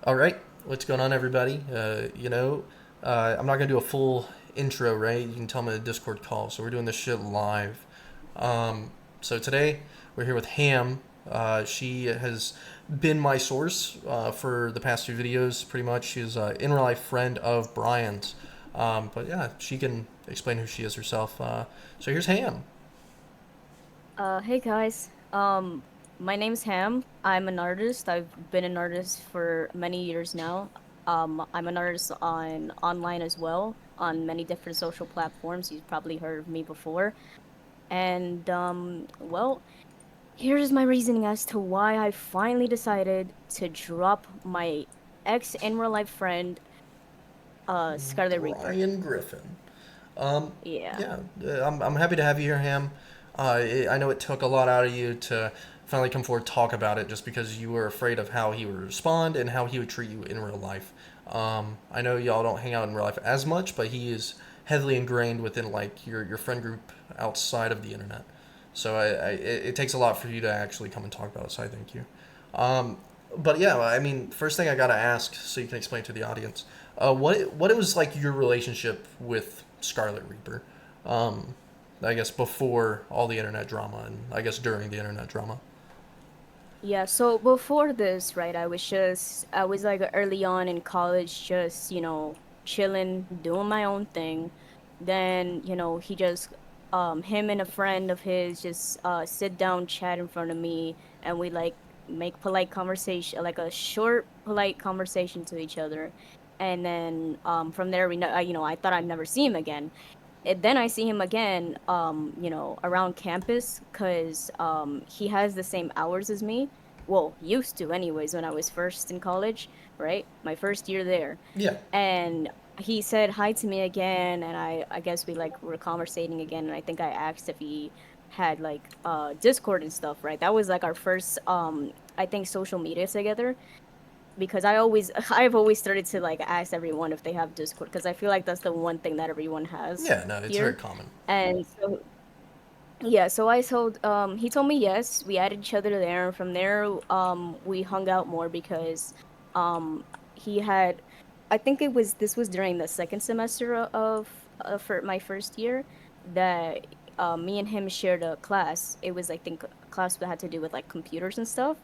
All right, what's going on, everybody? I'm not gonna do a full intro, right? You can tell me the Discord call, so we're doing this shit live. So today we're here with Ham. She has been my source for the past few videos, pretty much. She's an in real life friend of Brian's. But yeah, she can explain who she is herself. So here's Ham. Hey guys. My name's Ham. I'm an artist. I've been an artist for many years now. I'm an artist on online as well, on many different social platforms. You've probably heard of me before. And here's my reasoning as to why I finally decided to drop my ex in real life friend, Scarlet Reaper. Brian Griffin. Um, Yeah. yeah, I'm happy to have you here, Ham. I know it took a lot out of you to finally come forward talk about it just because you were afraid of how he would respond and how he would treat you in real life. I know y'all don't hang out in real life as much, but he is heavily ingrained within like your friend group outside of the internet. So it takes a lot for you to actually come and talk about it. So I thank you. Um, but yeah, I mean, first thing I gotta ask, so you can explain to the audience, what it was like your relationship with Scarlet Reaper. Um, I guess before all the internet drama, and I guess during the internet drama. Yeah, so before this, right, I was like early on in college, just, chilling, doing my own thing. Then, he just, him and a friend of his just, sit down, chat in front of me, and we like make polite conversation, like a short, polite conversation to each other. And then, from there, I thought I'd never see him again. Then I see him again, around campus because he has the same hours as me. Well, used to anyways when I was first in college, right? My first year there. Yeah. And he said hi to me again, and I guess we like were conversating again, and I think I asked if he had like Discord and stuff, right? That was like our first I think social media together because I've always started to like ask everyone if they have Discord because I feel like that's the one thing that everyone has Yeah. No, it's very here. common. And so yeah, so I told he told me yes, we added each other there, and from there we hung out more because he had I think this was during the second semester of for my first year that me and him shared a class. It was I think a class that had to do with like computers and stuff.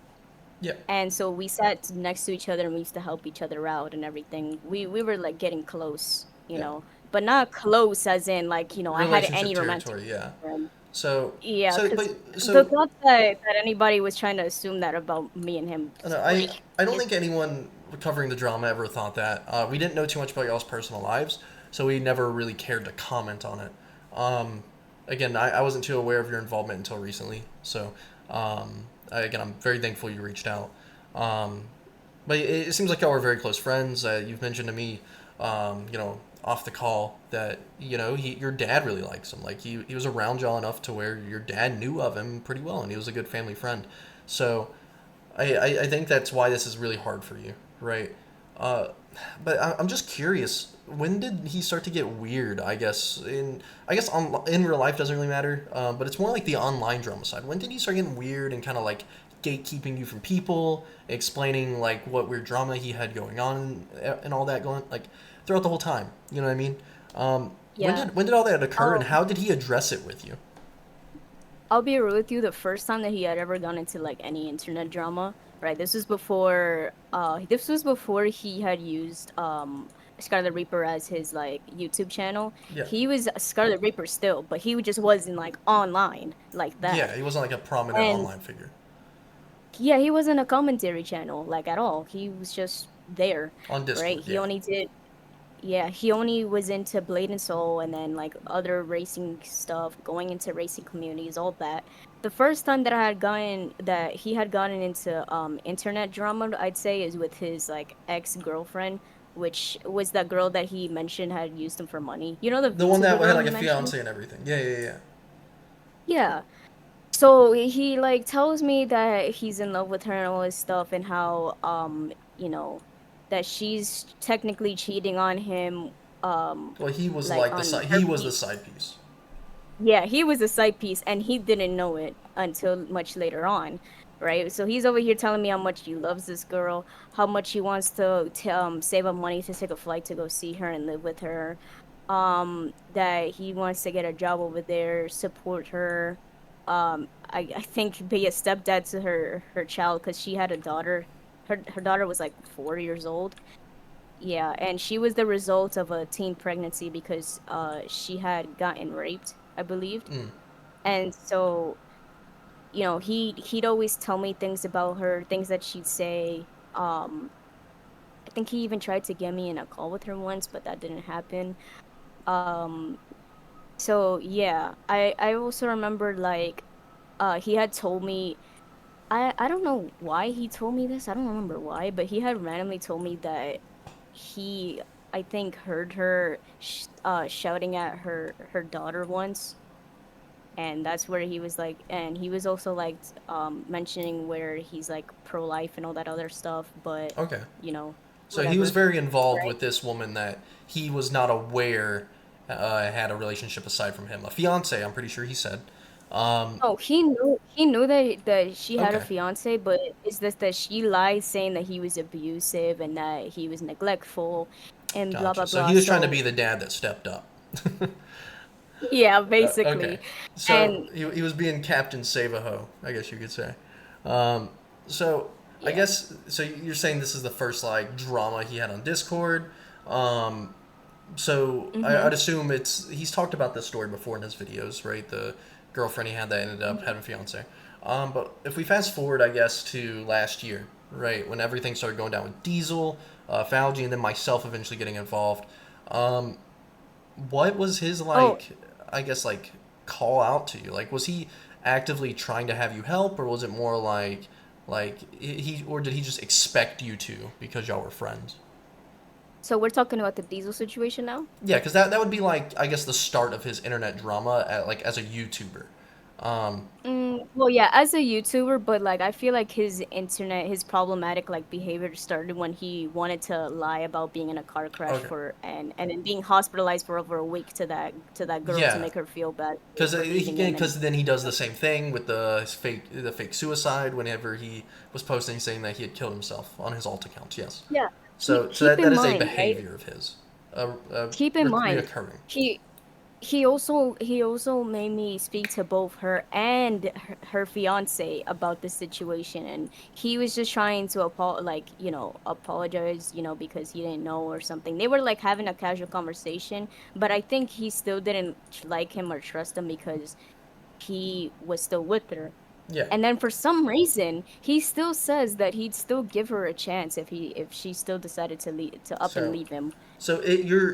Yeah. And so we sat next to each other and we used to help each other out and everything. We were like getting close, Yeah. but not close as in like, I had Relationship any romantic territory. Yeah. for him. So Yeah, so because but the so thought that anybody was trying to assume that about me and him I, don't know, just I like I don't is think anyone covering the drama ever thought that. We didn't know too much about y'all's personal lives, so we never really cared to comment on it. Um, Again, I wasn't too aware of your involvement until recently, so again, I'm very thankful you reached out. Um, but it seems like y'all are very close friends. You've mentioned to me, off the call that your dad really likes him. Like he was around y'all enough to where your dad knew of him pretty well, and he was a good family friend. So I think that's why this is really hard for you, right? Uh, but I'm just curious. When did he start to get weird? I guess in real life doesn't really matter. But it's more like the online drama side. When did he start getting weird and kind of like gatekeeping you from people, explaining like what weird drama he had going on and all that going like throughout the whole time? You know what I mean? yeah. When did all that occur, and Um, how did he address it with you? I'll be real with you. The first time that he had ever gone into like any internet drama, right? This was before he had used Scarlet Reaper as his like YouTube channel. Yeah, He was a Scarlet Reaper still, but he just wasn't like online like that. yeah, he wasn't like a prominent And online figure yeah, he wasn't a commentary channel like at all. He was just there, on right? Discord. Yeah. He only was into Blade and Soul and then like other racing stuff, going into racing communities, all that. The first time that he had gotten into internet drama, I'd say, is with his like ex-girlfriend, which was that girl that he mentioned had used him for money. You know the The one that VTuber had girl like he a mentioned? fiance and everything. Yeah, yeah, yeah. Yeah. So he like tells me that he's in love with her and all this stuff and how that she's technically cheating on him Well, he was like like the on side. her He was the feet. side piece. Yeah, he was a side piece and he didn't know it until much later on. right? So he's over here telling me how much he loves this girl, how much he wants to save up money to take a flight to go see her and live with her. That he wants to get a job over there, support her. I think be a stepdad to her child because she had a daughter. Her daughter was like 4 years old. Yeah, and she was the result of a teen pregnancy because she had gotten raped, I believed. Mm, And so he'd always tell me things about her, things that she'd say. I think he even tried to get me in a call with her once, but that didn't happen. Um, so yeah, I also remember like he had told me I don't know why he told me this. I don't remember why, but he had randomly told me that he I think heard her shouting at her daughter once, and that's where he was like, and he was also like mentioning where he's like pro-life and all that other stuff, but okay. you know So he was whatever, very involved right? with this woman that he was not aware had a relationship aside from him. A fiance, I'm pretty sure he said. Um, Oh, he knew that she had a okay. fiance, but it's just that she lied saying that he was abusive and that he was neglectful and blah blah Gotcha. So blah. he was trying to So be the dad that stepped up. yeah, Okay. basically. So And he was being Captain Save-A-Ho, I guess you could say. Um, so I yeah. guess so. You're saying this is the first like drama he had on Discord. Um, so Mm-hmm. I'd assume he's talked about this story before in his videos, right? The girlfriend he had that ended up Hmm. having a fiance. But if we fast forward, I guess to last year, right when everything started going down with Diesel, Fauci, and then myself eventually getting involved. Um, what was his Oh, like? I guess like call out to you. Like, was he actively trying to have you help, or was it more like he or did he just expect you to because y'all were friends? so we're talking about the Diesel situation now? Yeah, because that would be like I guess the start of his internet drama like as a YouTuber. Um, Well, yeah, as a YouTuber, but like I feel like his problematic like behavior started when he wanted to lie about being in a car crash okay, for and then being hospitalized for over a week to that girl to yeah, make her feel bad because for leaving him and because then he does the same thing with the fake suicide whenever he was posting saying that he had killed himself on his alt account. Yes, yeah. Keep so keep that in is a mind, right? behavior of his, Keep in mind, reoccurring. he he also made me speak to both her and her fiance about the situation, and he was just trying to apologize, because he didn't know or something. They were like having a casual conversation, but I think he still didn't like him or trust him because he was still with her. Yeah. And then for some reason, he still says that he'd still give her a chance if she still decided to up and So leave him.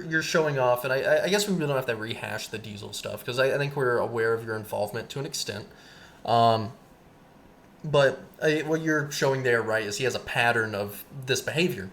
you're showing off, and I guess we really don't have to rehash the Diesel stuff because I think we're aware of your involvement to an extent. Um, but what you're showing there, right, is he has a pattern of this behavior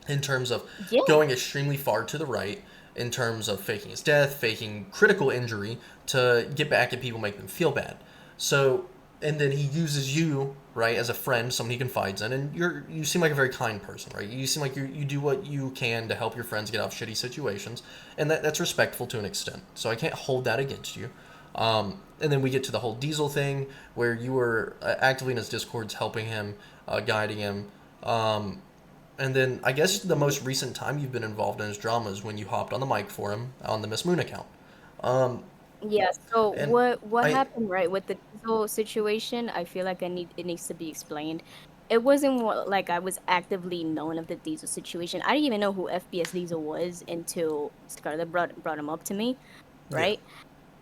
in terms of Yeah. going extremely far to the right, in terms of faking his death, faking critical injury to get back at people, make them feel bad. So, and then he uses you, right, as a friend, someone he confides in, and you seem like a very kind person, right? You seem like you do what you can to help your friends get out of shitty situations, and that's respectful to an extent. So I can't hold that against you. And then we get to the whole Diesel thing, where you were actively in his discords, helping him, guiding him. Um, and then I guess the Mhm. most recent time you've been involved in his drama is when you hopped on the mic for him on the Miss Moon account. Um, Yeah, so and what I, happened, right, with the Diesel situation, I feel like it needs to be explained. It wasn't like I was actively known of the Diesel situation. I didn't even know who FPS Diesel was until Skarlet brought him up to me, yeah, right?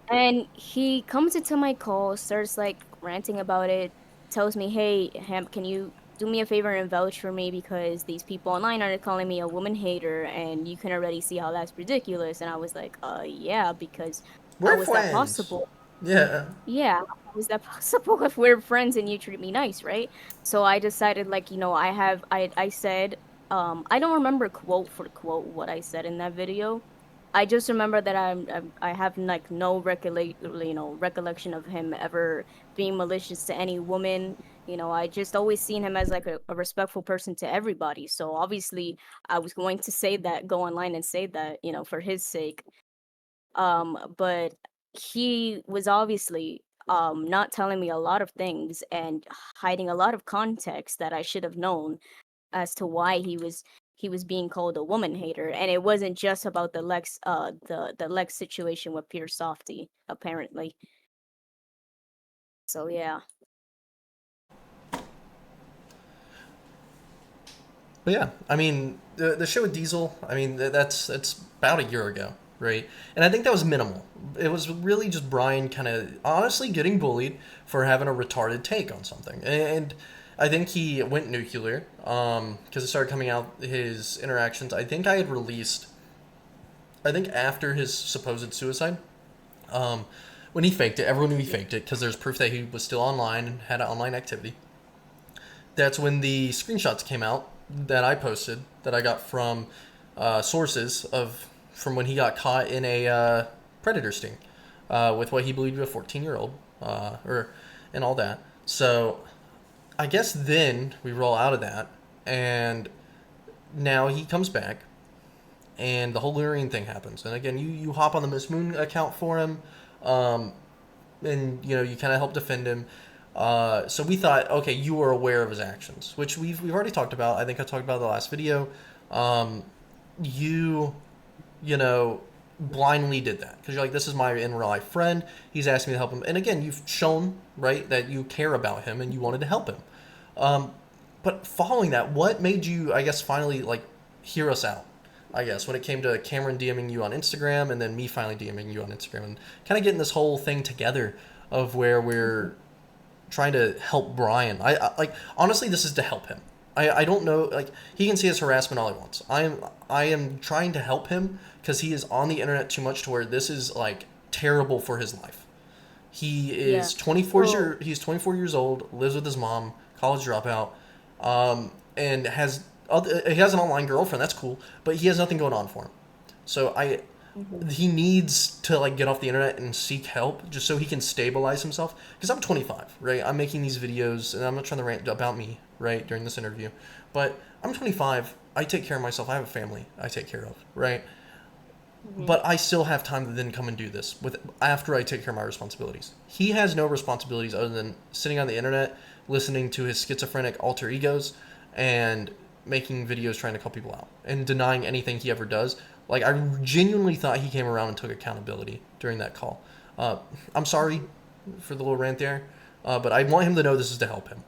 And he comes into my call, starts like ranting about it, tells me, "Hey, Hemp, can you do me a favor and vouch for me because these people online are calling me a woman hater and you can already see how that's ridiculous." And I was like, yeah, because we're how is that friends. possible?" Yeah, Yeah, how is that possible if we're friends and you treat me nice, right? So I decided, like, I said, I don't remember quote for quote what I said in that video. I just remember that I have like no recollection of him ever being malicious to any woman. I just always seen him as like a respectful person to everybody. So obviously I was going to say that, go online and say that, for his sake. But he was obviously not telling me a lot of things and hiding a lot of context that I should have known as to why he was being called a woman hater. And it wasn't just about the Lex situation with Pure Softy, apparently. So yeah. But yeah, I mean, the show with Diesel, I mean, that's about a year ago, right? And I think that was minimal. It was really just Brian kind of honestly getting bullied for having a retarded take on something. And I think he went nuclear because it started coming out his interactions. I think I had released, I think after his supposed suicide, um, when he faked it, everyone knew he faked it because there's proof that he was still online and had an online activity. That's when the screenshots came out that I posted that I got from sources of from when he got caught in a predator sting with what he believed to be a 14-year-old or and all that. So I guess then we roll out of that, and now he comes back, and the whole Lurian thing happens. And again, you hop on the Miss Moon account for him, um, and you kind of help defend him. So we thought, okay, you were aware of his actions, which we've already talked about. I think I talked about in the last video. Um, you you know blindly did that because you're like, this is my in real life friend. He's asked me to help him, and again, you've shown right that you care about him and you wanted to help him. Um, but following that, what made you, I guess, finally like hear us out? I guess when it came to Cameron DMing you on Instagram and then me finally DMing you on Instagram and kind of getting this whole thing together of where we're trying to help Brian. I like honestly, this is to help him. I don't know, like he can see his harassment all he wants. I am trying to help him because he is on the internet too much to where this is like terrible for his life. He Yeah. is 24 So he's 24 years old, lives with his mom, college dropout, and he has an online girlfriend. That's cool, but he has nothing going on for him. So mhm. he needs to like get off the internet and seek help just so he can stabilize himself. Because I'm 25, right? I'm making these videos, and I'm not trying to rant about me, right, during this interview, but I'm 25. I take care of myself. I have a family I take care of, right? Mhm. But I still have time to then come and do this with after I take care of my responsibilities. He has no responsibilities other than sitting on the internet, listening to his schizophrenic alter egos, and making videos trying to call people out and denying anything he ever does. Like I genuinely thought he came around and took accountability during that call. I'm sorry for the little rant there, but I want him to know this is to help him.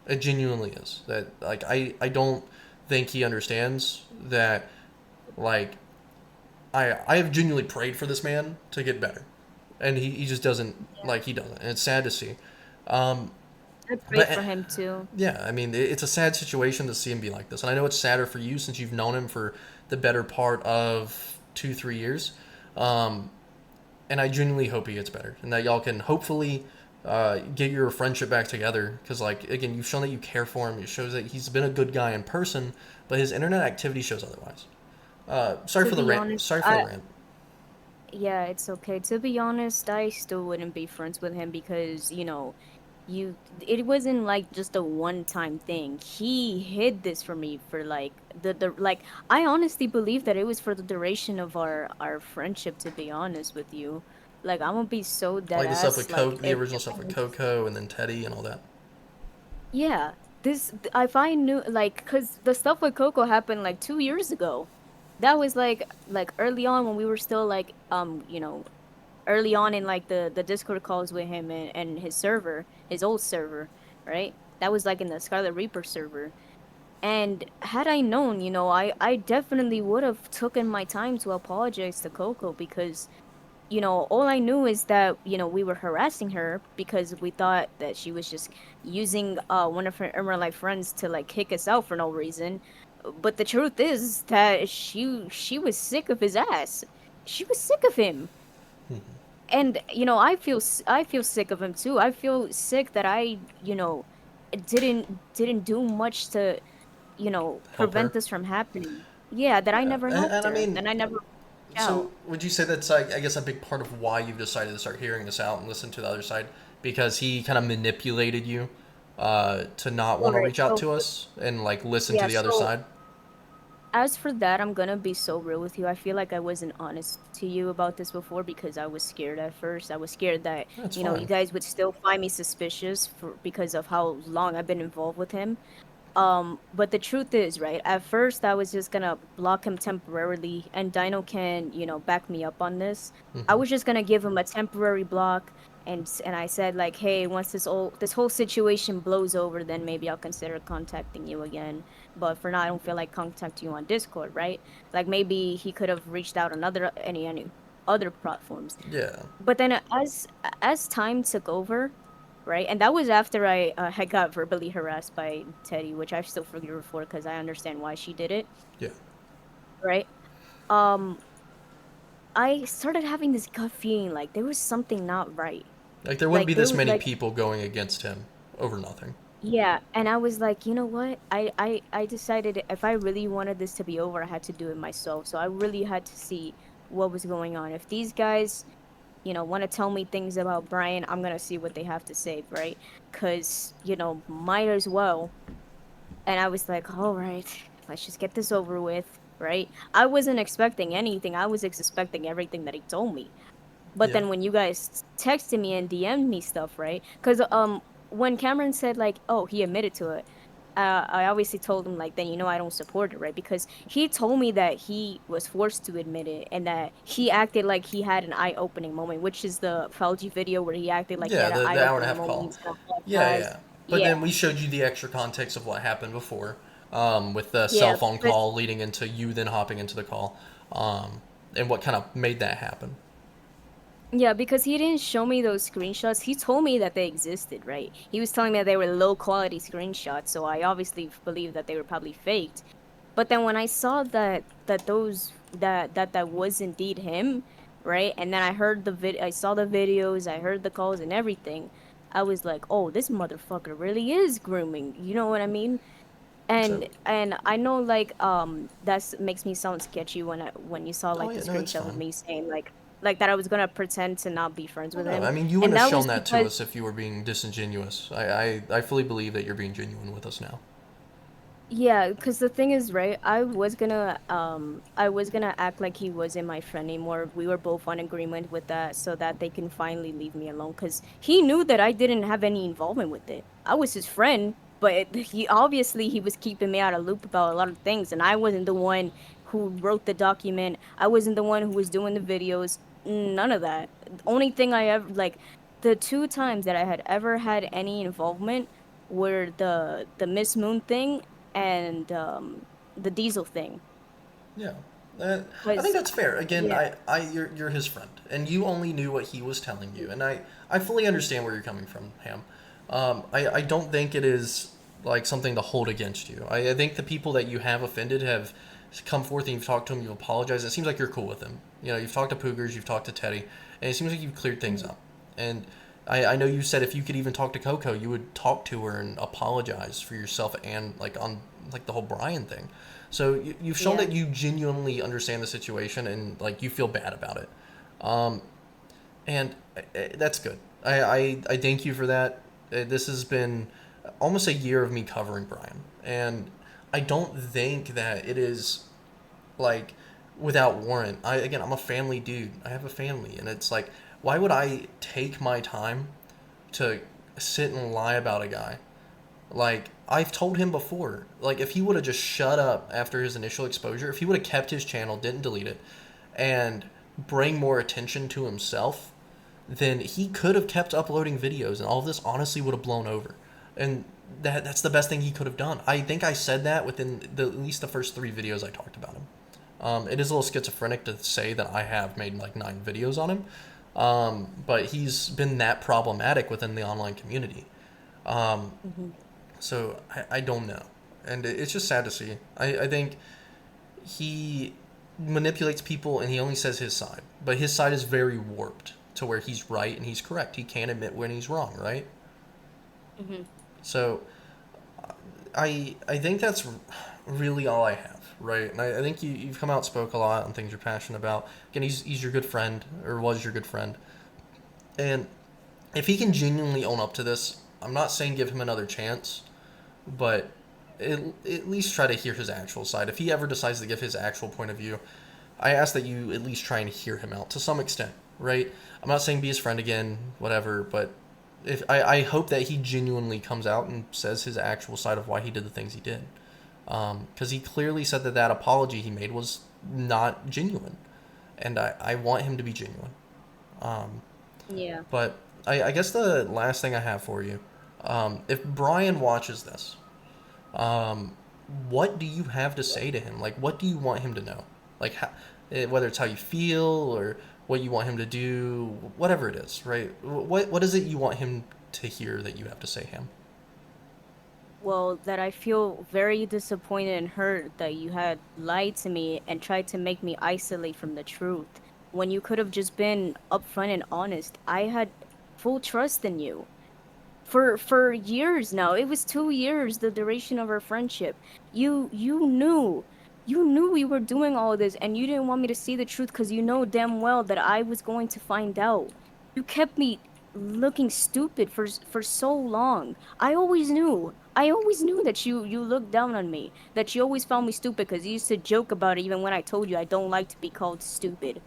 It genuinely is that like I don't think he understands that like I have genuinely prayed for this man to get better, and he just doesn't Yeah. like he doesn't, and it's sad to see. Um, I prayed but for him too. yeah, I mean it's a sad situation to see him be like this, and I know it's sadder for you since you've known him for the better part of 2-3 years, um, and I genuinely hope he gets better, and that y'all can hopefully get your friendship back together. Because like again, you've shown that you care for him. It shows that he's been a good guy in person, but his internet activity shows otherwise. Sorry To for the be rant. honest, Sorry for the rant. yeah, it's okay. To be honest, I still wouldn't be friends with him because, you it wasn't like just a one-time thing. He hid this from me for like the like I honestly believe that it was for the duration of our friendship, to be honest with you. Like I'm gonna be so dead Like the stuff with ass like Coke, the original if stuff I with knew, Coco, and then Teddy and all that. yeah, if I knew like cuz the stuff with Coco happened like 2 years ago. That was like early on when we were still like early on in like the Discord calls with him and his server, his old server, right? That was like in the Scarlet Reaper server. And had I known, I definitely would have taken my time to apologize to Coco because, all I knew is that, we were harassing her because we thought that she was just using one of her real life friends to like kick us out for no reason. But the truth is that she was sick of his ass. She was sick of him. And I feel sick of him too. I feel sick that I didn't do much to Help her. prevent this from happening. Yeah, that I Yeah, never and helped I her, mean, that I never reached so out. would you say that's like I guess a big part of why you've decided to start hearing this out and listen to the other side because he kind of manipulated you to not All want to right, reach out so to us and like listen to yeah, the other so side. As for that, I'm gonna be so real with you. I feel like I wasn't honest to you about this before because I was scared at first. I was scared that, That's you fine. guys would still find me suspicious because of how long I've been involved with him. But the truth is, right, at first I was just gonna block him temporarily, and Dino can, back me up on this. I Hmm. was just gonna give him a temporary block, and I said like, hey, once this whole situation blows over, then maybe I'll consider contacting you again. But for now, I don't feel like contacting you on Discord, right? Like maybe he could have reached out on any other platforms. Yeah. But then as time took over, right? And that was after I got verbally harassed by Teddy, which I still forgive her for because I understand why she did it, Yeah. right? Um, I started having this gut feeling like there was something not right. Like there wouldn't Like be there this was many like people going against him over nothing. yeah, and I was like, you know what? I decided if I really wanted this to be over, I had to do it myself. So I really had to see what was going on. If these guys want to tell me things about Brian, I'm gonna see what they have to say, right? Because, might as well. And I was like, all right, let's just get this over with, right? I wasn't expecting anything. I was expecting everything that he told me. But Yeah. then when you guys texted me and DM'd me stuff, right? Because when Cameron said like, oh, he admitted to it, I obviously told him like, then I don't support it, right? Because he told me that he was forced to admit it and that he acted like he had an eye-opening moment, which is the Falgi video where he acted like he Yeah, had an the hour and a eye-opening half moment. He call. was gonna Yeah, apologize. yeah. But Yeah, then we showed you the extra context of what happened before, with the cell yeah, phone because call leading into you then hopping into the call, and what kind of made that happen. Yeah, because he didn't show me those screenshots. He told me that they existed, right? He was telling me that they were low quality screenshots, so I obviously believe that they were probably faked. But then when I saw that was indeed him, right? And then I saw the videos, I heard the calls and everything. I was like, "Oh, this motherfucker really is grooming." You know what I mean? So, And I know like that's makes me sound sketchy when you saw oh like the yeah, no, it's screenshot of fine. me saying like that I was gonna pretend to not be friends Well, with no, him. I mean you And wouldn't have that shown was that to because us if you were being disingenuous. I fully believe that you're being genuine with us now. yeah, because the thing is, right, I was gonna act like he wasn't my friend anymore. We were both on agreement with that so that they can finally leave me alone because he knew that I didn't have any involvement with it. I was his friend, but he was keeping me out of loop about a lot of things, and I wasn't the one who wrote the document. I wasn't the one who was doing the videos. None of that. The only thing I ever like the two times that I had ever had any involvement were the Miss Moon thing and the diesel thing. Yeah. Uh, I think Cause that's fair. Again, yeah, you're his friend, and you only knew what he was telling you, and I fully understand where you're coming from, Ham. I don't think it is like something to hold against you. I think the people that you have offended have come forth and you've talked to them, you've apologized. It seems like you're cool with them. You know, you've talked to Poogers, you've talked to Teddy, and it seems like you've cleared things mhm, up. And I know you said if you could even talk to Coco, you would talk to her and apologize for yourself and like on like the whole Brian thing. So you've shown yeah, that you genuinely understand the situation and like you feel bad about it, um, and that's good. I thank you for that. This has been almost a year of me covering Brian, and I don't think that it is like without warrant. I'm a family dude. I have a family, and it's like why would I take my time to sit and lie about a guy like I've told him before, like if he would have just shut up after his initial exposure, if he would have kept his channel, didn't delete it, and bring more attention to himself, then he could have kept uploading videos, and all of this honestly would have blown over. And that's the best thing he could have done. I think I said that within at least the first 3 videos I talked about him. It is a little schizophrenic to say that I have made like 9 videos on him, but he's been that problematic within the online community. Um, hmm so I don't know. And it's just sad to see. I think he manipulates people and he only says his side. But his side is very warped to where he's right and he's correct. He can't admit when he's wrong, right? hmm So I think that's really all I have, right? And I think you've come out, spoke a lot on things you're passionate about. Again, he's your good friend, or was your good friend. And if he can genuinely own up to this, I'm not saying give him another chance, but at least try to hear his actual side. If he ever decides to give his actual point of view, I ask that you at least try and hear him out to some extent, right? I'm not saying be his friend again, whatever, but if I hope that he genuinely comes out and says his actual side of why he did the things he did, because he clearly said that that apology he made was not genuine, and I want him to be genuine. Um, Yeah. but I guess the last thing I have for you, if Brian watches this, um, what do you have to say to him? Like, what do you want him to know? Like, whether it's how you feel or what you want him to do, whatever it is, right? What is it you want him to hear that you have to say him? Well, that I feel very disappointed and hurt that you had lied to me and tried to make me isolate from the truth when you could have just been upfront and honest. I had full trust in you for years now. It was 2 years, the duration of our friendship. You knew we were doing all this, and you didn't want me to see the truth because you know damn well that I was going to find out. You kept me looking stupid for so long. I always knew that you looked down on me, that you always found me stupid because you used to joke about it even when I told you I don't like to be called stupid.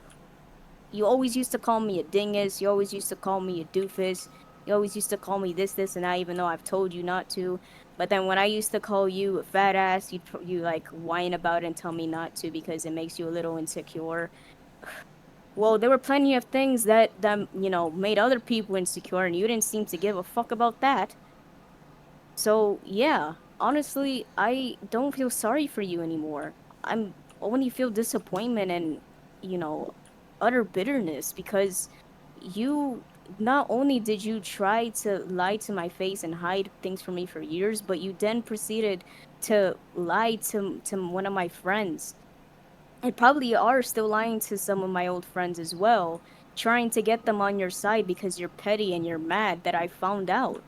You always used to call me a dingus. You always used to call me a doofus. You always used to call me this, and that, even though I've told you not to. But then when I used to call you a fat ass, you like whine about it and tell me not to because it makes you a little insecure. Well, there were plenty of things that made other people insecure, and you didn't seem to give a fuck about that. So, yeah, honestly, I don't feel sorry for you anymore. I'm only feel disappointment and, you know, utter bitterness because you not only did you try to lie to my face and hide things from me for years, but you then proceeded to lie to one of my friends. And probably are still lying to some of my old friends as well, trying to get them on your side because you're petty and you're mad that I found out.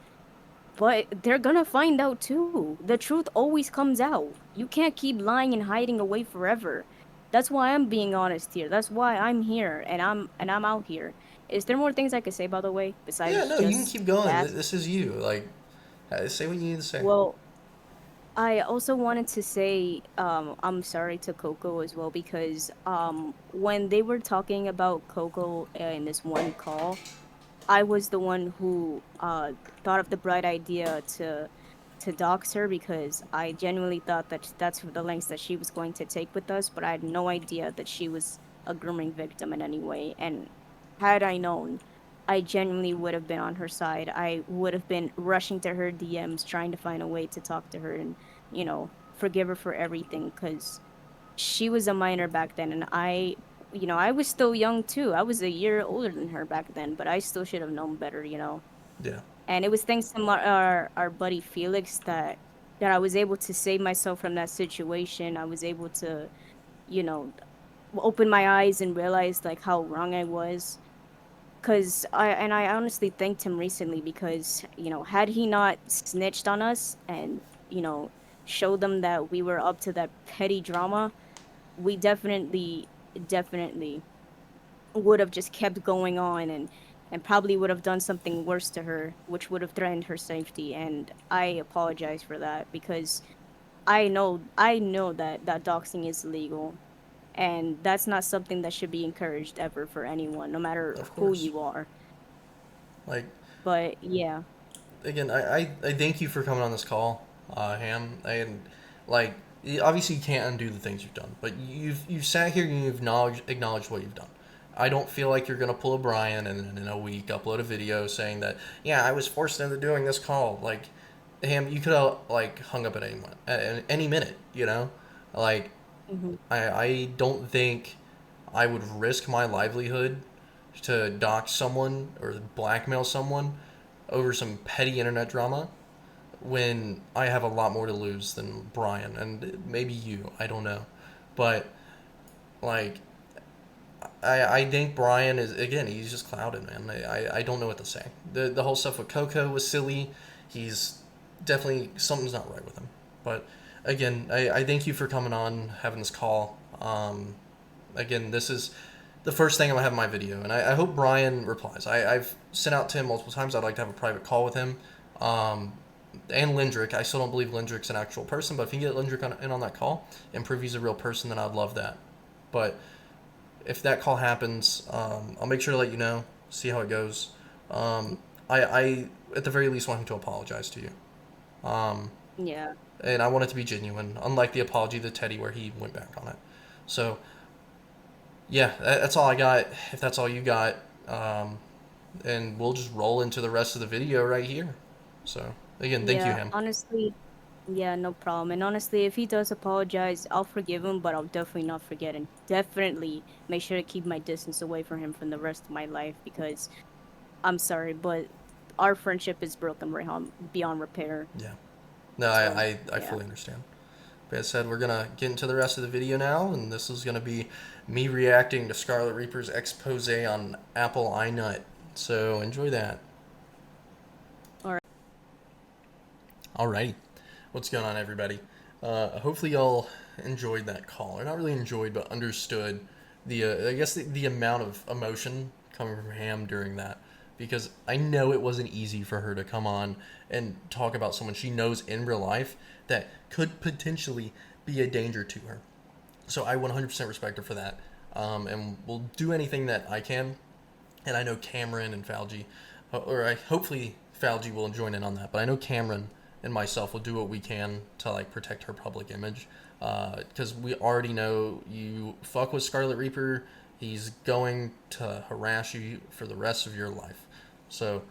But they're gonna find out too. The truth always comes out. You can't keep lying and hiding away forever. That's why I'm being honest here. That's why I'm here and I'm out here. Is there more things I could say, by the way, Yeah, besides no, you can just keep going. that? This is you. Like, say what you need to say. Well, I also wanted to say I'm sorry to Coco as well because when they were talking about Coco in this one call, I was the one who thought of the bright idea to dox her because I genuinely thought that that's the lengths that she was going to take with us, but I had no idea that she was a grooming victim in any way. And had I known, I genuinely would have been on her side. I would have been rushing to her DMs trying to find a way to talk to her and, forgive her for everything because she was a minor back then, and I was still young too. I was a year older than her back then, but I still should have known better. Yeah, And it was thanks to our buddy Felix that I was able to save myself from that situation. I was able to, you know, open my eyes and realize like how wrong I was. I honestly thanked him recently because, had he not snitched on us and, you know, showed them that we were up to that petty drama, we definitely would have just kept going on and probably would have done something worse to her, which would have threatened her safety. And I apologize for that because I know that doxing is illegal, and that's not something that should be encouraged ever for anyone, no matter of who course. you are. Like, But yeah. again, I thank you for coming on this call, Ham. And like, obviously you can't undo the things you've done, but you've sat here and you've acknowledged what you've done. I don't feel like you're gonna pull a Brian and then in a week upload a video saying that yeah I was forced into doing this call. Like, Ham, you could have like hung up at any minute, you know, like Hmm. I don't think I would risk my livelihood to dox someone or blackmail someone over some petty internet drama when I have a lot more to lose than Brian and maybe you. I don't know. But, like, I think Brian is, again, he's just clouded, man. I don't know what to say. The whole stuff with Coco was silly. He's definitely, something's not right with him. But, again, I thank you for coming on, having this call. Again, this is the first thing I'm gonna have in my video, and I hope Brian replies. I've sent out to him multiple times. I'd like to have a private call with him. Um, and Lindrick. I still don't believe Lindrick's an actual person, but if you can get Lindrick in on that call and prove he's a real person, then I'd love that. But if that call happens, I'll make sure to let you know, see how it goes. Um, I at the very least want him to apologize to you. Um, Yeah. and I want it to be genuine, unlike the apology to Teddy where he went back on it. So yeah, that's all I got. If that's all you got, um, and we'll just roll into the rest of the video right here. So again, thank you, Yeah, him. honestly, yeah, no problem. And honestly, if he does apologize, I'll forgive him, but I'll definitely not forget and definitely make sure to keep my distance away from him from the rest of my life because I'm sorry, but our friendship is broken beyond repair. Yeah. No, So, I yeah. fully understand. But as I said, we're gonna get into the rest of the video now, and this is gonna be me reacting to Scarlet Reaper's expose on Apple iNut. So enjoy that. All right. Alrighty. What's going on, everybody? Hopefully y'all enjoyed that call, or not really enjoyed, but understood the I guess the amount of emotion coming from Ham during that, because I know it wasn't easy for her to come on and talk about someone she knows in real life that could potentially be a danger to her. So I 100% respect her for that, and will do anything that I can. And I know Cameron and Falgi, or I hopefully Falgi will join in on that. But I know Cameron and myself will do what we can to like protect her public image, because we already know you fuck with Scarlet Reaper, he's going to harass you for the rest of your life. So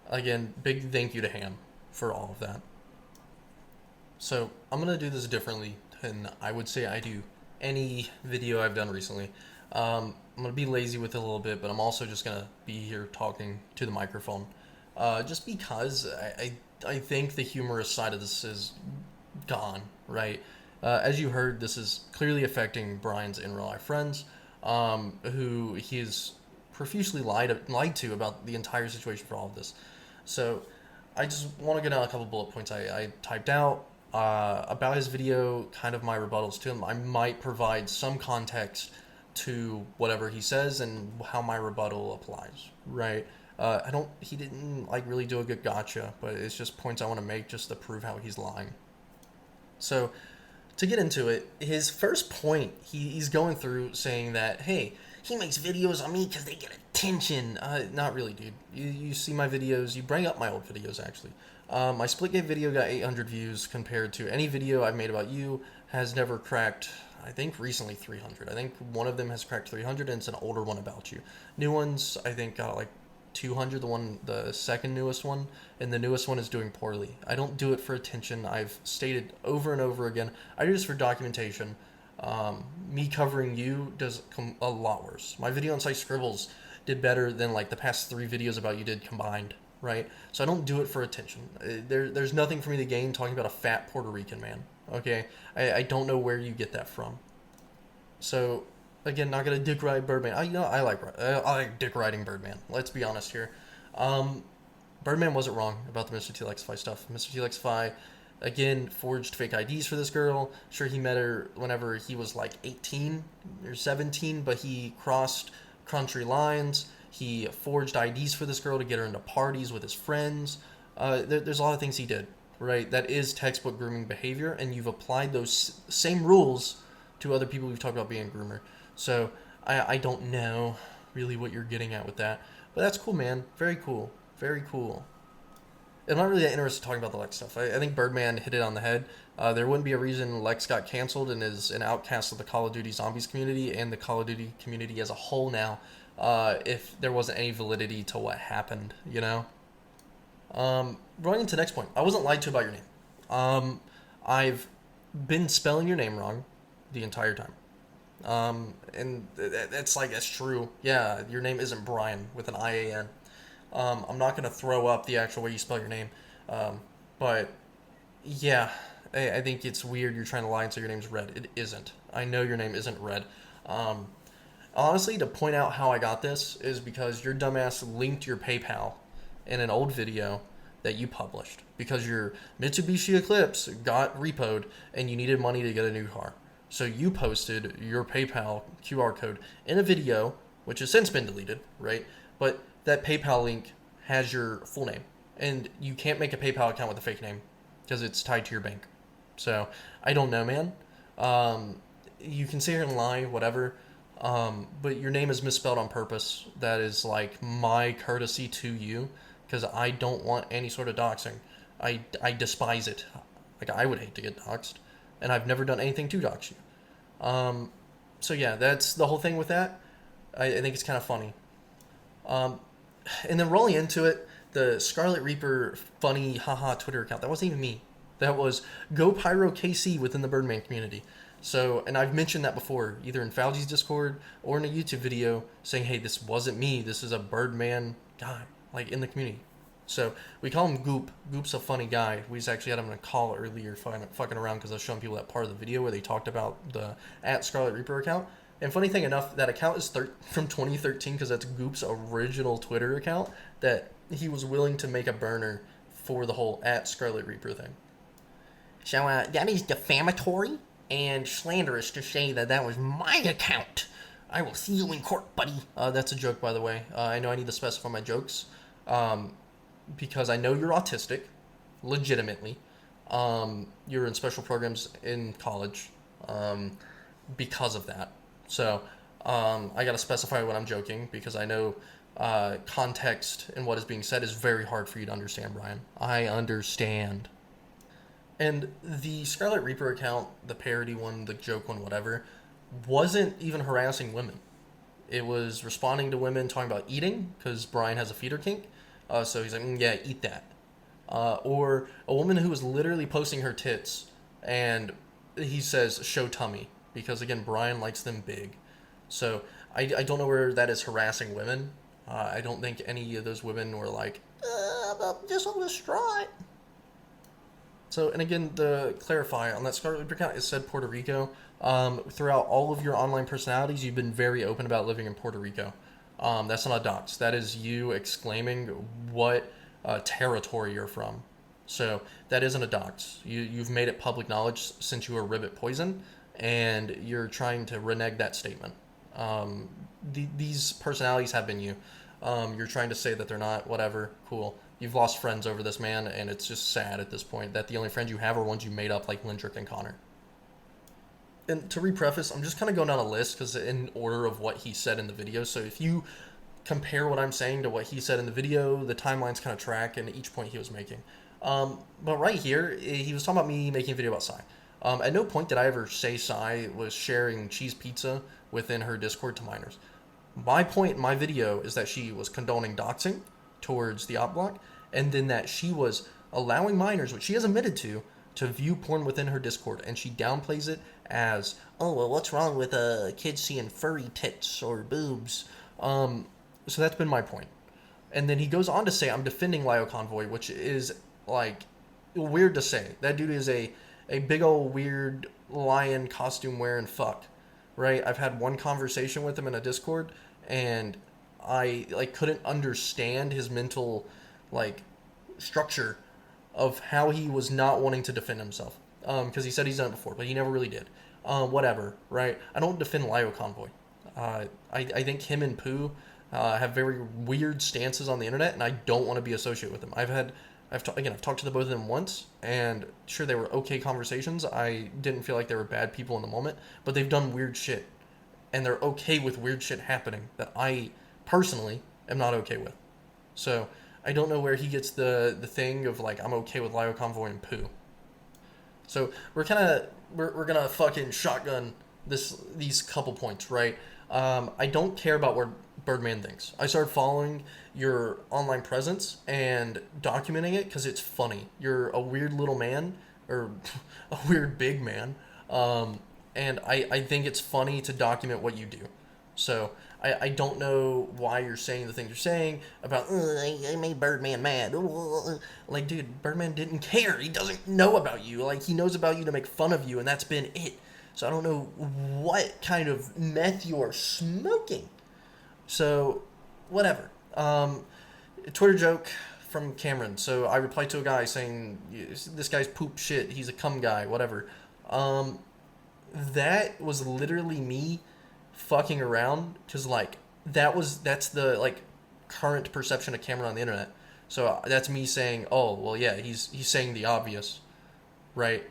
again, big thank you to Ham for all of that. So I'm gonna do this differently than I would say I do any video I've done recently. I'm gonna be lazy with it a little bit, but I'm also just gonna be here talking to the microphone, just because I think the humorous side of this is gone. Right, as you heard, this is clearly affecting Brian's in real life friends, who he is profusely lied to about the entire situation for all of this. So I just want to get out a couple bullet points I typed out about his video, kind of my rebuttals to him. I might provide some context to whatever he says and how my rebuttal applies, right? I don't, he didn't like really do a good gotcha, but it's just points I want to make just to prove how he's lying. So to get into it, his first point, he's going through saying that, hey, he makes videos on me because they get attention. Not really, dude. You see my videos, you bring up my old videos, actually. My Splitgate video got 800 views compared to any video I've made about you has never cracked, I think, recently 300. I think one of them has cracked 300, and it's an older one about you. New ones, I think, got like 200, the second newest one, and the newest one is doing poorly. I don't do it for attention. I've stated over and over again, I do this for documentation. Me covering you does a lot worse. My video on Site Scribbles did better than like the past 3 videos about you did combined, right? So I don't do it for attention. There's nothing for me to gain talking about a fat Puerto Rican man, okay? I don't know where you get that from. So again, not gonna dick ride Birdman. I like dick riding Birdman. Let's be honest here. Birdman wasn't wrong about the Mr. T-Lexify stuff. Mr. T-Lexify, again, forged fake IDs for this girl. Sure, he met her whenever he was like 18 or 17, but he crossed country lines. He forged IDs for this girl to get her into parties with his friends. There's a lot of things he did, right? That is textbook grooming behavior, and you've applied those same rules to other people we've talked about being a groomer. So I don't know really what you're getting at with that. But that's cool, man. Very cool. Very cool. I'm not really that interested in talking about the Lex stuff. I think Birdman hit it on the head. There wouldn't be a reason Lex got canceled and is an outcast of the Call of Duty Zombies community and the Call of Duty community as a whole now, if there wasn't any validity to what happened, you know? Running into the next point. I wasn't lied to about your name. I've been spelling your name wrong the entire time. And that's true. Yeah, your name isn't Brian with an IAN. I'm not going to throw up the actual way you spell your name. But yeah, I think it's weird you're trying to lie and say your name's Red. It isn't. I know your name isn't Red. Honestly, to point out how I got this is because your dumbass linked your PayPal in an old video that you published because your Mitsubishi Eclipse got repoed and you needed money to get a new car. So you posted your PayPal QR code in a video, which has since been deleted, right? But that PayPal link has your full name. And you can't make a PayPal account with a fake name. because it's tied to your bank. So I don't know, man. Um, you can sit here and lie, whatever. But your name is misspelled on purpose. That is like my courtesy to you, because I don't want any sort of doxing. I despise it. Like, I would hate to get doxed, and I've never done anything to dox you. So yeah, that's the whole thing with that. I think it's kind of funny. Um, and then rolling into it, the Scarlet Reaper funny haha Twitter account, that wasn't even me. That was Go Pyro KC within the Birdman community. So, and I've mentioned that before, either in Fauji's Discord or in a YouTube video, saying, hey, this wasn't me. This is a Birdman guy, like, in the community. So we call him Goop. Goop's a funny guy. We just actually had him in a call earlier, fucking around, because I was showing people that part of the video where they talked about the @Scarlet Reaper account. And funny thing enough, that account is from 2013, because that's Goop's original Twitter account that he was willing to make a burner for the whole @Scarlet Reaper thing. So that is defamatory and slanderous to say that that was my account. I will see you in court, buddy. That's a joke, by the way. I know I need to specify my jokes, because I know you're autistic, legitimately. You're in special programs in college, because of that. So I got to specify when I'm joking, because I know context and what is being said is very hard for you to understand, Brian. I understand. And the Scarlet Reaper account, the parody one, the joke one, whatever, wasn't even harassing women. It was responding to women talking about eating, because Brian has a feeder kink. So he's like, yeah, eat that. Or a woman who was literally posting her tits, and he says, show tummy, because again, Brian likes them big. So I don't know where that is harassing women. I don't think any of those women were like, I'm just on distraught. So, and again, to clarify, on that Scarlet Reaper account, it said Puerto Rico. Throughout all of your online personalities, you've been very open about living in Puerto Rico. That's not a dox. That is you exclaiming what territory you're from. So that isn't a dox. You've made it public knowledge since you were Ribbit Poison, and you're trying to renege that statement. These personalities have been you. You're trying to say that they're not, whatever, cool. You've lost friends over this, man, and it's just sad at this point that the only friends you have are ones you made up, like Lindrick and Connor. And to repreface, I'm just kind of going down a list because in order of what he said in the video. So if you compare what I'm saying to what he said in the video, the timelines kind of track and each point he was making. But right here, he was talking about me making a video about Sai. At no point did I ever say Sai was sharing cheese pizza within her Discord to minors. My point in my video is that she was condoning doxing towards the op block, and then that she was allowing minors, which she has admitted to view porn within her Discord, and she downplays it as, oh, well, what's wrong with kids seeing furry tits or boobs? So that's been my point. And then he goes on to say, I'm defending Lio Convoy, which is, like, weird to say. That dude is a big old weird lion costume wearing fuck, right? I've had one conversation with him in a Discord, and I, like, couldn't understand his mental, like, structure of how he was not wanting to defend himself. Because he said he's done it before, but he never really did. Whatever, right? I don't defend Lio Convoy. I think him and Pooh have very weird stances on the internet, and I don't want to be associated with them. I've talked to the both of them once, and sure, they were okay conversations. I didn't feel like they were bad people in the moment, but they've done weird shit, and they're okay with weird shit happening that I personally am not okay with. So I don't know where he gets the thing of, like, I'm okay with Lio Convoy and Pooh. So we're gonna fucking shotgun these couple points, right? I don't care about what Birdman thinks. I started following your online presence and documenting it because it's funny. You're a weird little man, or a weird big man, and I think it's funny to document what you do. So I don't know why you're saying the things you're saying about, I made Birdman mad. Like, dude, Birdman didn't care. He doesn't know about you. Like, he knows about you to make fun of you, and that's been it. So I don't know what kind of meth you are smoking. So, whatever. Twitter joke from Cameron. So I replied to a guy saying, this guy's poop shit. He's a cum guy, whatever. That was literally me fucking around, because, like, that's the, like, current perception of Cameron on the internet. So that's me saying, oh, well, yeah, he's saying the obvious. right?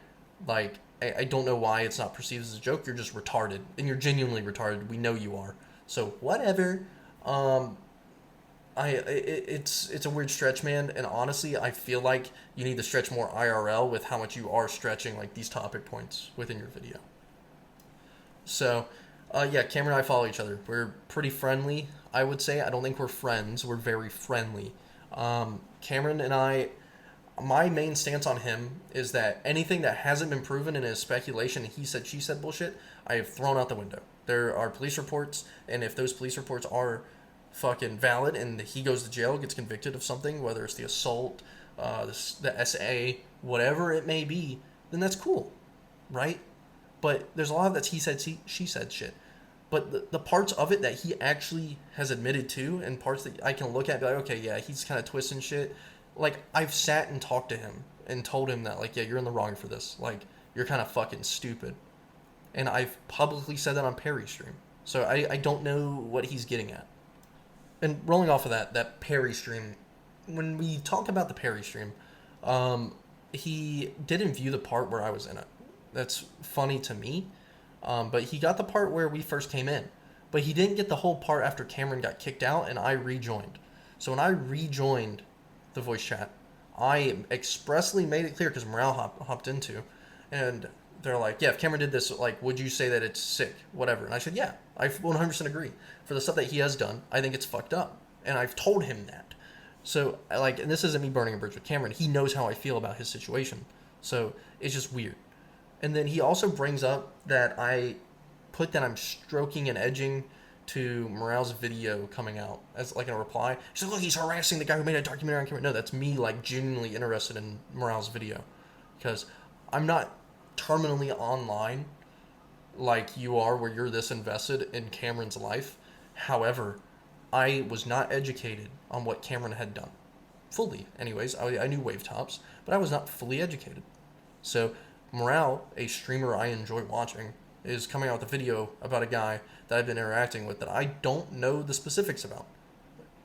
Like, I don't know why it's not perceived as a joke. You're just retarded, and you're genuinely retarded. We know you are. So whatever. Um, it's a weird stretch, man. And honestly, I feel like you need to stretch more IRL with how much you are stretching like these topic points within your video. So, yeah, Cameron and I follow each other. We're pretty friendly, I would say. I don't think we're friends. We're very friendly. Cameron and I, my main stance on him is that anything that hasn't been proven and is speculation, he said, she said bullshit, I have thrown out the window. There are police reports, and if those police reports are fucking valid and he goes to jail, gets convicted of something, whether it's the assault, the SA, whatever it may be, then that's cool, right? But there's a lot of that he said, she said shit. But the parts of it that he actually has admitted to, and parts that I can look at and be like, okay, yeah, he's kind of twisting shit. Like, I've sat and talked to him and told him that, like, yeah, you're in the wrong for this. Like, you're kind of fucking stupid. And I've publicly said that on Perry's stream. So I don't know what he's getting at. And rolling off of that Perry stream, when we talk about the Perry stream, he didn't view the part where I was in it. That's funny to me. But he got the part where we first came in. But he didn't get the whole part after Cameron got kicked out and I rejoined. So when I rejoined the voice chat, I expressly made it clear because Morale hopped into, and they're like, yeah, if Cameron did this, like, would you say that it's sick? Whatever. And I said, yeah, I 100% agree. For the stuff that he has done, I think it's fucked up. And I've told him that. So, like, and this isn't me burning a bridge with Cameron. He knows how I feel about his situation. So, it's just weird. And then he also brings up that I put that I'm stroking and edging to Morale's video coming out as like a reply. He's like, look, he's harassing the guy who made a documentary on camera. No, that's me like genuinely interested in Morale's video. Because I'm not terminally online like you are where you're this invested in Cameron's life. However, I was not educated on what Cameron had done. Fully, anyways. I knew wave tops, but I was not fully educated. So Morale, a streamer I enjoy watching, is coming out with a video about a guy that I've been interacting with that I don't know the specifics about.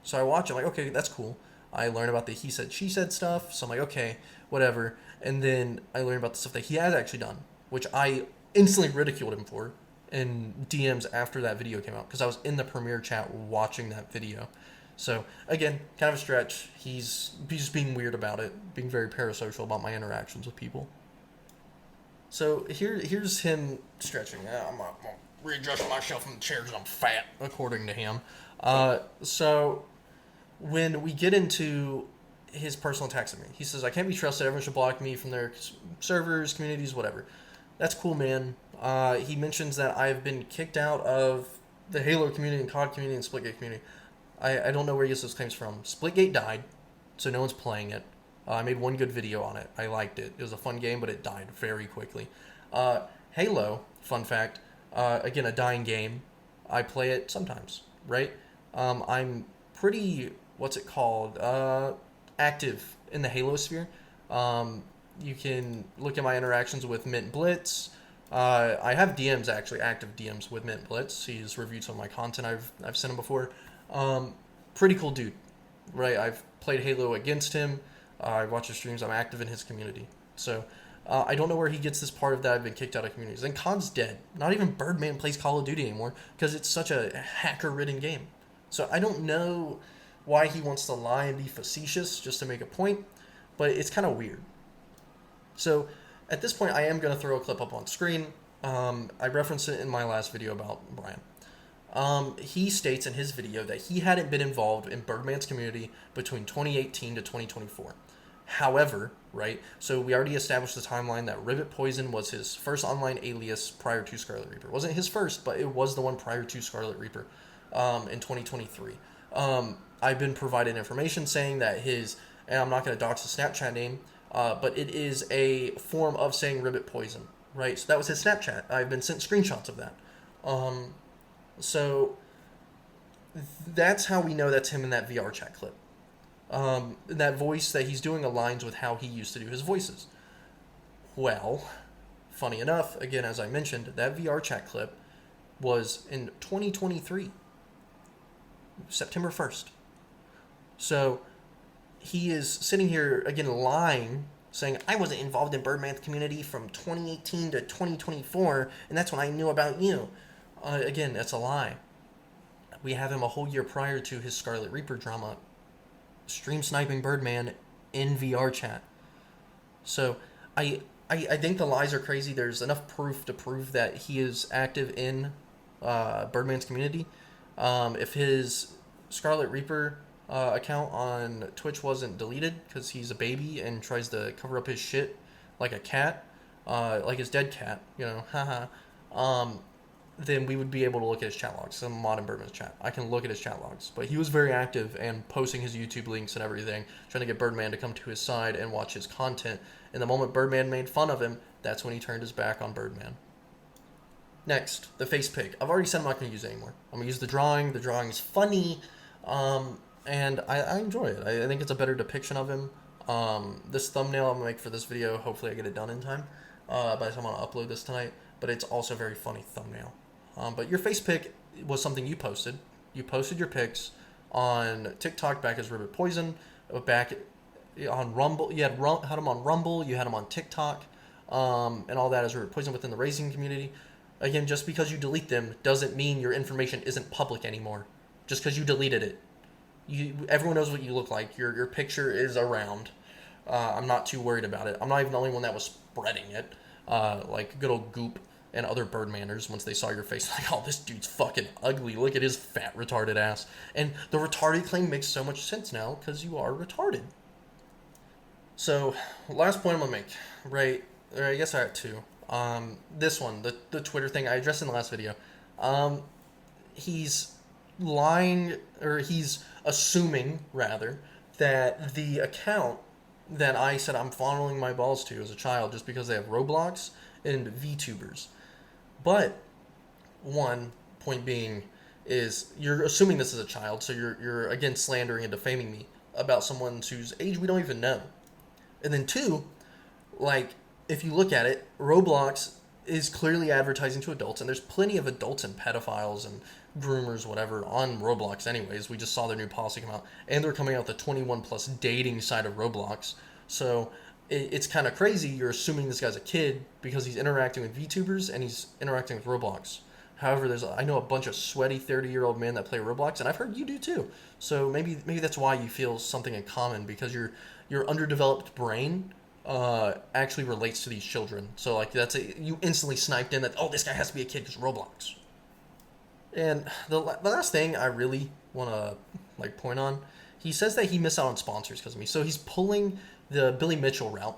So I watch it, like, okay, that's cool. I learn about the he said, she said stuff, so I'm like, okay, whatever. And then I learn about the stuff that he has actually done, which I instantly ridiculed him for in DMs after that video came out, because I was in the premiere chat watching that video. So, again, kind of a stretch. He's just being weird about it, being very parasocial about my interactions with people. So here's him stretching. I'm gonna readjust myself in the chair because I'm fat, according to him. So when we get into his personal attacks at me, he says, I can't be trusted. Everyone should block me from their servers, communities, whatever. That's cool, man. He mentions that I've been kicked out of the Halo community and COD community and Splitgate community. I don't know where he gets those claims from. Splitgate died, so no one's playing it. I made one good video on it. I liked it. It was a fun game, but it died very quickly. Halo, fun fact, again, a dying game. I play it sometimes, right? I'm pretty, what's it called, active in the Halo sphere. You can look at my interactions with Mint Blitz. I have DMs, actually, active DMs with Mint Blitz. He's reviewed some of my content I've sent him before. Pretty cool dude, right? I've played Halo against him. I watch his streams. I'm active in his community. So I don't know where he gets this part of that I've been kicked out of communities. And COD's dead. Not even Birdman plays Call of Duty anymore because it's such a hacker-ridden game. So I don't know why he wants to lie and be facetious just to make a point, but it's kind of weird. So at this point, I am going to throw a clip up on screen. I referenced it in my last video about Brian. He states in his video that he hadn't been involved in Birdman's community between 2018 to 2024. However, right, so we already established the timeline that Ribbit Poison was his first online alias prior to Scarlet Reaper. It wasn't his first, but it was the one prior to Scarlet Reaper in 2023. I've been provided information saying that and I'm not going to dox the Snapchat name, but it is a form of saying Ribbit Poison, right? So that was his Snapchat. I've been sent screenshots of that. So that's how we know that's him in that VR chat clip. That voice that he's doing aligns with how he used to do his voices. Well, funny enough, again, as I mentioned, that VR chat clip was in 2023, September 1st. So he is sitting here, again, lying, saying, I wasn't involved in Birdman's community from 2018 to 2024, and that's when I knew about you. Again, that's a lie. We have him a whole year prior to his Scarlet Reaper drama, stream sniping Birdman in VR chat. So I think the lies are crazy. There's enough proof to prove that he is active in Birdman's community. If his Scarlet Reaper account on Twitch wasn't deleted because he's a baby and tries to cover up his shit like a cat, like his dead cat, haha. Then we would be able to look at his chat logs. Some mod in Birdman's chat. I can look at his chat logs. But he was very active and posting his YouTube links and everything, trying to get Birdman to come to his side and watch his content. And the moment Birdman made fun of him, that's when he turned his back on Birdman. Next, the face pick. I've already said I'm not going to use it anymore. I'm going to use the drawing. The drawing is funny, and I enjoy it. I think it's a better depiction of him. This thumbnail I'm going to make for this video, hopefully I get it done in time by the time I want to upload this tonight. But it's also a very funny thumbnail. But your face pick was something you posted. You posted your pics on TikTok back as Ribbit Poison, back on Rumble. You had them on Rumble, you had them on TikTok, and all that as Ribbit Poison within the racing community. Again, just because you delete them doesn't mean your information isn't public anymore. Just because you deleted it. Everyone knows what you look like. Your picture is around. I'm not too worried about it. I'm not even the only one that was spreading it. Like good old Goop and other Birdmanners, once they saw your face, like, oh, this dude's fucking ugly. Look at his fat, retarded ass. And the retarded claim makes so much sense now, because you are retarded. So, last point I'm going to make, right? Or I guess I have two. This one, the Twitter thing, I addressed in the last video. He's lying, or he's assuming, rather, that the account that I said I'm fondling my balls to as a child just because they have Roblox and VTubers. But one point being is you're assuming this is a child, so you're again slandering and defaming me about someone whose age we don't even know. And then two, like if you look at it, Roblox is clearly advertising to adults, and there's plenty of adults and pedophiles and groomers, whatever, on Roblox anyways. We just saw their new policy come out, and they're coming out the 21 plus dating side of Roblox. So it's kind of crazy. You're assuming this guy's a kid because he's interacting with VTubers and he's interacting with Roblox. However, I know a bunch of sweaty 30-year-old men that play Roblox, and I've heard you do too. So maybe that's why you feel something in common, because your underdeveloped brain actually relates to these children. So like you instantly sniped in that, oh, this guy has to be a kid because Roblox. And the last thing I really want to point on, he says that he missed out on sponsors because of me. So he's pulling the Billy Mitchell route,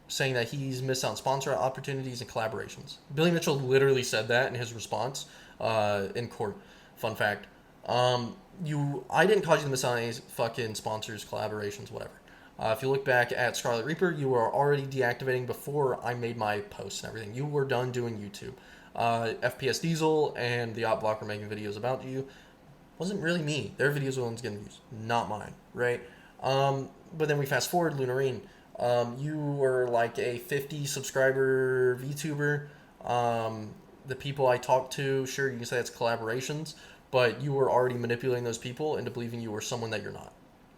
saying that he's missed out on sponsor opportunities and collaborations. Billy Mitchell literally said that in his response in court. Fun fact. I didn't cause you to miss out on any fucking sponsors, collaborations, whatever. If you look back at Scarlet Reaper, you were already deactivating before I made my posts and everything. You were done doing YouTube. FPS Diesel and the Op Block were making videos about you. Wasn't really me. Their videos were the ones getting views, not mine, right? But then we fast forward, Lunarine. You were like a 50 subscriber VTuber. The people I talked to, sure, you can say it's collaborations, but you were already manipulating those people into believing you were someone that you're not.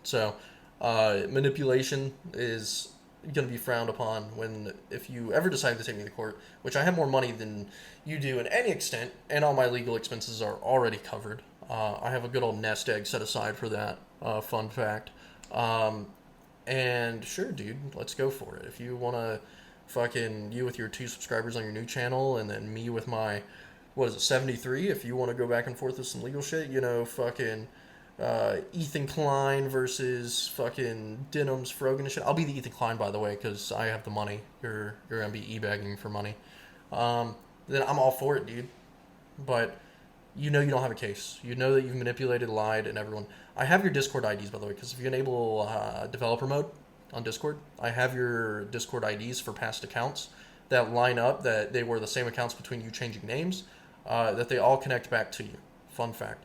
So manipulation is going to be frowned upon if you ever decide to take me to court, which I have more money than you do in any extent, and all my legal expenses are already covered. I have a good old nest egg set aside for that. Fun fact. And sure, dude, let's go for it. If you want to fucking, you with your 2 subscribers on your new channel, and then me with my, 73? If you want to go back and forth with some legal shit, fucking Ethan Klein versus fucking Denham's Frogan and shit. I'll be the Ethan Klein, by the way, because I have the money. You're going to be e-bagging for money. Then I'm all for it, dude. But you don't have a case. You know that you've manipulated, lied, and everyone. I have your Discord IDs, by the way, because if you enable developer mode on Discord, I have your Discord IDs for past accounts that line up, that they were the same accounts between you changing names, that they all connect back to you. Fun fact.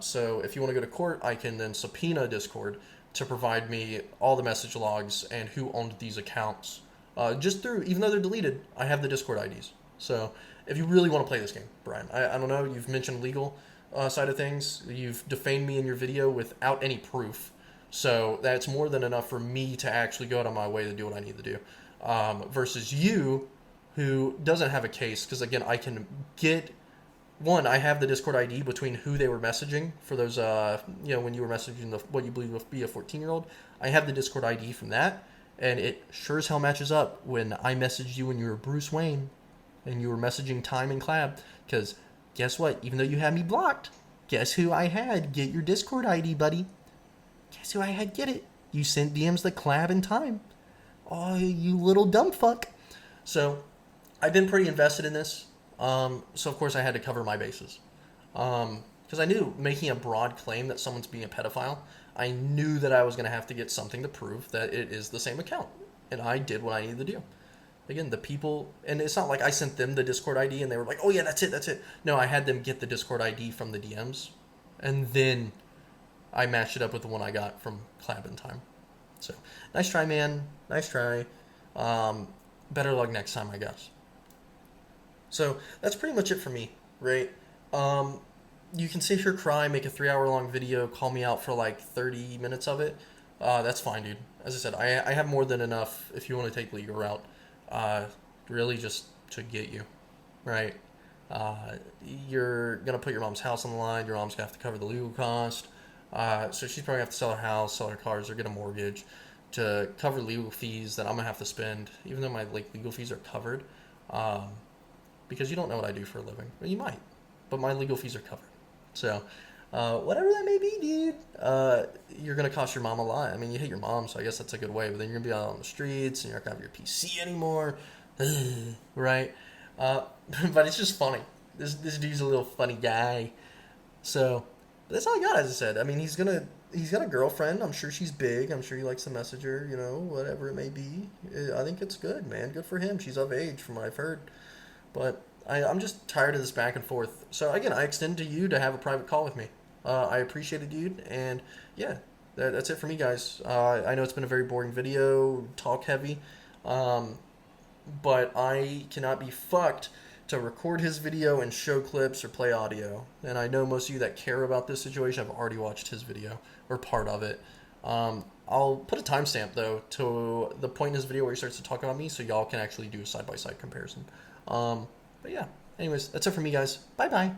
So if you want to go to court, I can then subpoena Discord to provide me all the message logs and who owned these accounts. Even though they're deleted, I have the Discord IDs. So if you really want to play this game, Brian, I don't know, you've mentioned legal side of things. You've defamed me in your video without any proof. So that's more than enough for me to actually go out of my way to do what I need to do. Versus you, who doesn't have a case, because again, I can get one. I have the Discord ID between who they were messaging for those. When you were messaging what you believe to be a 14-year-old. I have the Discord ID from that, and it sure as hell matches up when I messaged you when you were Bruce Wayne, and you were messaging Time and Clab. Because guess what? Even though you had me blocked, guess who I had get your Discord ID, buddy? Guess who I had get it? You sent DMs to Clab and Time. Oh, you little dumb fuck. So, I've been pretty invested in this. So, of course, I had to cover my bases. Because I knew making a broad claim that someone's being a pedophile, I knew that I was going to have to get something to prove that it is the same account. And I did what I needed to do. Again, the people, and it's not like I sent them the Discord ID and they were like, oh yeah, that's it. No, I had them get the Discord ID from the DMs. And then I matched it up with the one I got from Clab and Time. So, nice try, man. Nice try. Better luck next time, I guess. So, that's pretty much it for me, right? You can sit here, cry, make a 3-hour long video, call me out for like 30 minutes of it. That's fine, dude. As I said, I have more than enough if you want to take the legal route. Really just to get you, right? You're going to put your mom's house on the line. Your mom's going to have to cover the legal cost. So she's probably going to have to sell her house, sell her cars, or get a mortgage to cover legal fees that I'm going to have to spend, even though my legal fees are covered. Because you don't know what I do for a living. Well, you might, but my legal fees are covered. So, whatever that may be, dude, you're going to cost your mom a lot. I mean, you hate your mom, so I guess that's a good way. But then you're going to be out on the streets, and you're not going to have your PC anymore. Right? But it's just funny. This dude's a little funny guy. So, that's all I got, as I said. I mean, he's got a girlfriend. I'm sure she's big. I'm sure he likes to message her, whatever it may be. I think it's good, man. Good for him. She's of age, from what I've heard. But I'm just tired of this back and forth. So, again, I extend to you to have a private call with me. I appreciate it, dude. And, yeah, that's it for me, guys. I know it's been a very boring video, talk heavy. But I cannot be fucked to record his video and show clips or play audio. And I know most of you that care about this situation have already watched his video or part of it. I'll put a timestamp, though, to the point in his video where he starts to talk about me so y'all can actually do a side-by-side comparison. But yeah, anyways, that's it for me, guys. Bye-bye.